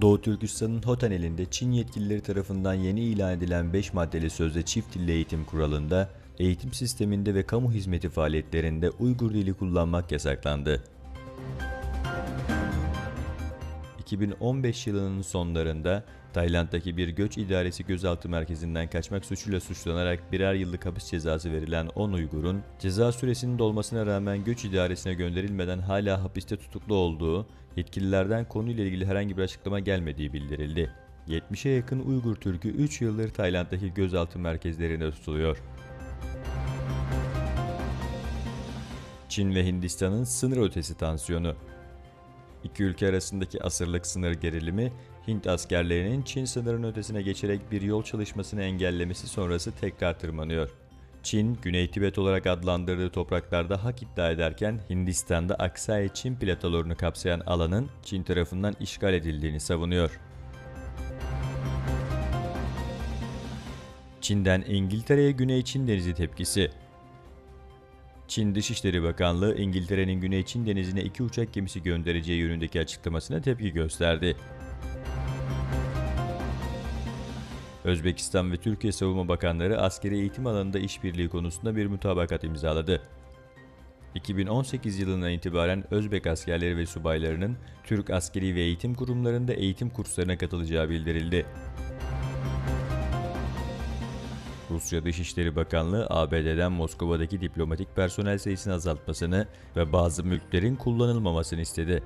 Doğu Türkistan'ın Hotan ilinde Çin yetkilileri tarafından yeni ilan edilen 5 maddeli sözde çift dilli eğitim kuralında, eğitim sisteminde ve kamu hizmeti faaliyetlerinde Uygur dili kullanmak yasaklandı. 2015 yılının sonlarında Tayland'daki bir göç idaresi gözaltı merkezinden kaçmak suçuyla suçlanarak birer yıllık hapis cezası verilen 10 Uygur'un ceza süresinin dolmasına rağmen göç idaresine gönderilmeden hala hapiste tutuklu olduğu, yetkililerden konuyla ilgili herhangi bir açıklama gelmediği bildirildi. 70'e yakın Uygur Türk'ü 3 yıldır Tayland'daki gözaltı merkezlerinde tutuluyor. Çin ve Hindistan'ın sınır ötesi tansiyonu. İki ülke arasındaki asırlık sınır gerilimi, Hint askerlerinin Çin sınırının ötesine geçerek bir yol çalışmasını engellemesi sonrası tekrar tırmanıyor. Çin, Güney Tibet olarak adlandırdığı topraklarda hak iddia ederken Hindistan'da Aksai Çin platolarını kapsayan alanın Çin tarafından işgal edildiğini savunuyor. Çin'den İngiltere'ye Güney Çin Denizi tepkisi. Çin Dışişleri Bakanlığı, İngiltere'nin Güney Çin Denizi'ne 2 uçak gemisi göndereceği yönündeki açıklamasına tepki gösterdi. Özbekistan ve Türkiye Savunma Bakanları askeri eğitim alanında işbirliği konusunda bir mutabakat imzaladı. 2018 yılından itibaren Özbek askerleri ve subaylarının Türk askeri ve eğitim kurumlarında eğitim kurslarına katılacağı bildirildi. Rusya Dışişleri Bakanlığı, ABD'den Moskova'daki diplomatik personel sayısını azaltmasını ve bazı mülklerin kullanılmamasını istedi.